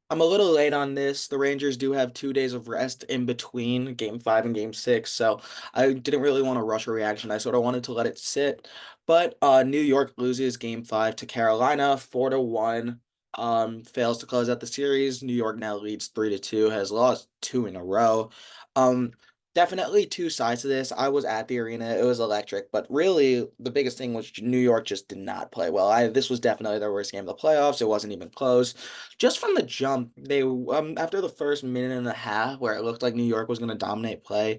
I'm a little late on this. The Rangers do have 2 days of rest in between game five and game six, so I didn't really want to rush a reaction. I sort of wanted to let it sit. But New York loses game five to Carolina, 4-1. Fails to close out the series. New York now leads 3-2, has lost two in a row. Um, Definitely two sides to this. I was at the arena. It was electric, but really the biggest thing was New York just did not play well. This was definitely their worst game of the playoffs. It wasn't even close. Just from the jump, they after the first minute and a half where it looked like New York was going to dominate play,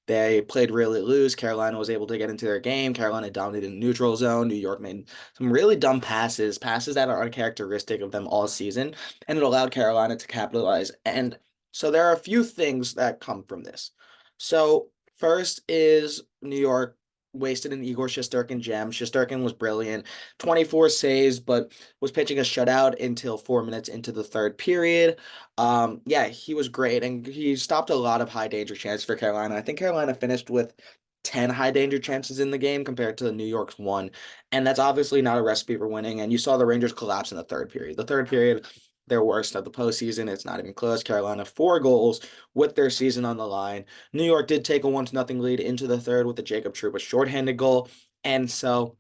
they played really loose. Carolina was able to get into their game. Carolina dominated the neutral zone. New York made some really dumb passes, passes that are uncharacteristic of them all season, and it allowed Carolina to capitalize. And so there are a few things that come from this. So first is New York wasted an Igor Shesterkin gem. Shesterkin was brilliant, 24 saves, but was pitching a shutout until 4 minutes into the third period. Yeah, he was great, and he stopped a lot of high danger chances for Carolina. I think Carolina finished with 10 high danger chances in the game compared to New York's one, and that's obviously not a recipe for winning. And you saw the Rangers collapse in the third period. The third period, their worst of the postseason. It's not even close. Carolina 4 goals with their season on the line. New York did take a 1-0 lead into the third with the Jacob Trouba shorthanded goal, and so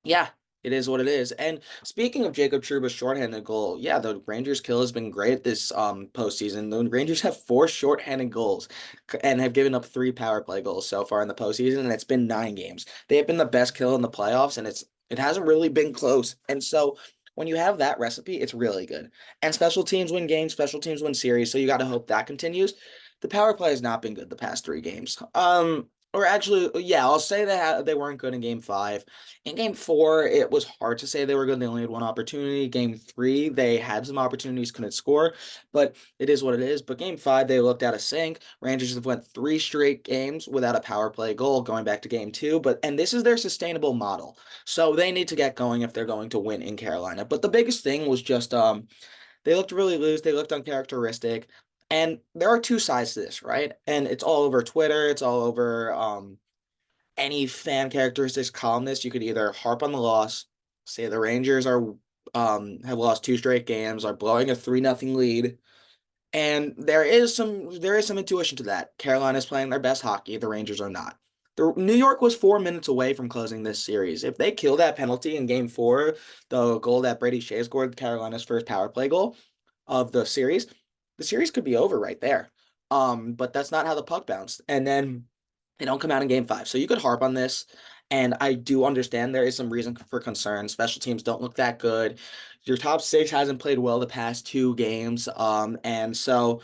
yeah, it is what it is. And speaking of Jacob Trouba's shorthanded goal, yeah, the Rangers kill has been great this postseason. The Rangers have four shorthanded goals and have given up three power play goals so far in the postseason, and it's been 9 games. They have been the best kill in the playoffs, and it hasn't really been close. And so when you have that recipe, it's really good. And special teams win games, special teams win series, so you got to hope that continues. The power play has not been good the past 3 games. Or actually, yeah, I'll say they weren't good in game five. In game four, it was hard to say they were good. They only had one opportunity. Game three, they had some opportunities, couldn't score, but it is what it is. But game five, they looked out of sync. Rangers have went 3 straight games without a power play goal going back to game two. And this is their sustainable model. So they need to get going if they're going to win in Carolina. But the biggest thing was just they looked really loose. They looked uncharacteristic. And there are two sides to this, right? And it's all over Twitter. It's all over any fan characteristics columnist. You could either harp on the loss, say the Rangers are have lost 2 straight games, are blowing a 3-0 lead, and there is some intuition to that. Carolina's playing their best hockey, the Rangers are not. New York was 4 minutes away from closing this series. If they kill that penalty in game four, the goal that Brady Shea scored, Carolina's first power play goal of the series could be over right there. But that's not how the puck bounced. And then they don't come out in game five. So you could harp on this. And I do understand there is some reason for concern. Special teams don't look that good. Your top six hasn't played well the past 2 games. And so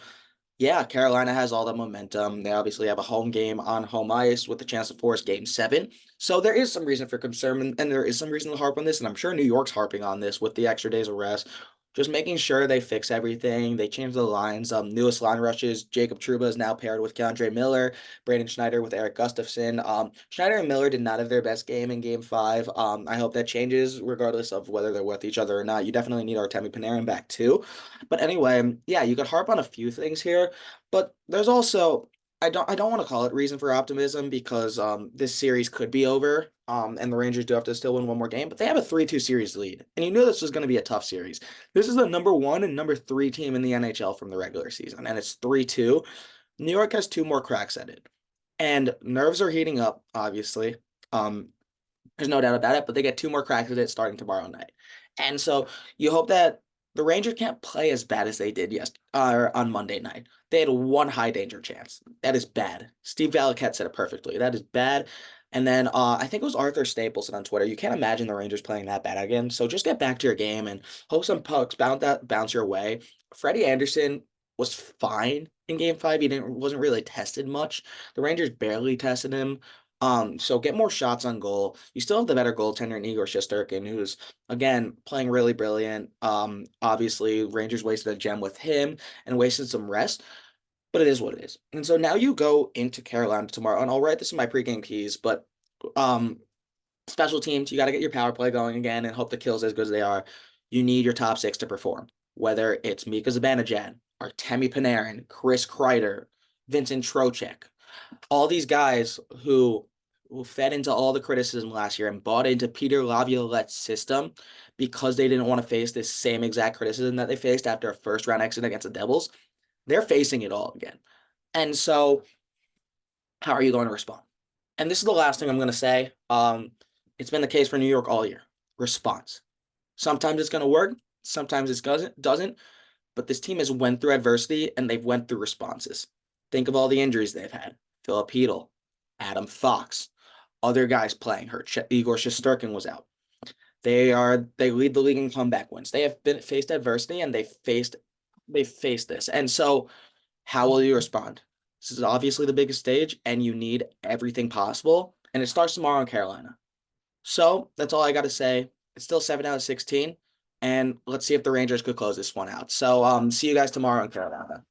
yeah, Carolina has all the momentum. They obviously have a home game on home ice with the chance to force game seven. So there is some reason for concern, and there is some reason to harp on this. And I'm sure New York's harping on this with the extra days of rest. Just making sure they fix everything. They change the lines. Newest line rushes. Jacob Trouba is now paired with Keandre Miller. Braden Schneider with Eric Gustafson. Schneider and Miller did not have their best game in game five. I hope that changes regardless of whether they're with each other or not. You definitely need Artemi Panarin back too. But anyway, yeah, you could harp on a few things here. But there's also I don't want to call it reason for optimism because this series could be over. And the Rangers do have to still win one more game, but they have a 3-2 series lead. And you knew this was going to be a tough series. This is the number one and number three team in the NHL from the regular season, and it's 3-2. New York has two more cracks at it. And nerves are heating up, obviously. Um, there's no doubt about it, but they get two more cracks at it starting tomorrow night. And so you hope that the Rangers can't play as bad as they did on Monday night. They had one high danger chance. That is bad. Steve Valiquette said it perfectly. That is bad. And then I think it was Arthur Staples said on Twitter, you can't imagine the Rangers playing that bad again. So just get back to your game and hope some pucks bounce your way. Freddie Anderson was fine in game five. He didn't wasn't really tested much. The Rangers barely tested him. So get more shots on goal. You still have the better goaltender in Igor Shesterkin, who's again playing really brilliant. Obviously Rangers wasted a gem with him and wasted some rest, but it is what it is. And so now you go into Carolina tomorrow, and I'll write this in my pregame keys, but um special teams, you got to get your power play going again and hope the kills as good as they are. You need your top six to perform, whether it's Mika Zibanejad, Artemi Panarin, Chris Kreider, Vincent Trocheck, all these guys who fed into all the criticism last year and bought into Peter Laviolette's system because they didn't want to face this same exact criticism that they faced after a first round exit against the Devils. They're facing it all again. And so, how are you going to respond? And this is the last thing I'm going to say. It's been the case for New York all year. Response. Sometimes it's going to work. Sometimes it doesn't. But this team has went through adversity and they've went through responses. Think of all the injuries they've had. Philip Hedl, Adam Fox, other guys playing hurt. Igor Shesterkin was out. They lead the league in comeback wins. They have been faced adversity and they faced this. And so how will you respond? This is obviously the biggest stage and you need everything possible. And it starts tomorrow in Carolina. So that's all I got to say. It's still 7 out of 16. And let's see if the Rangers could close this one out. So see you guys tomorrow in Carolina.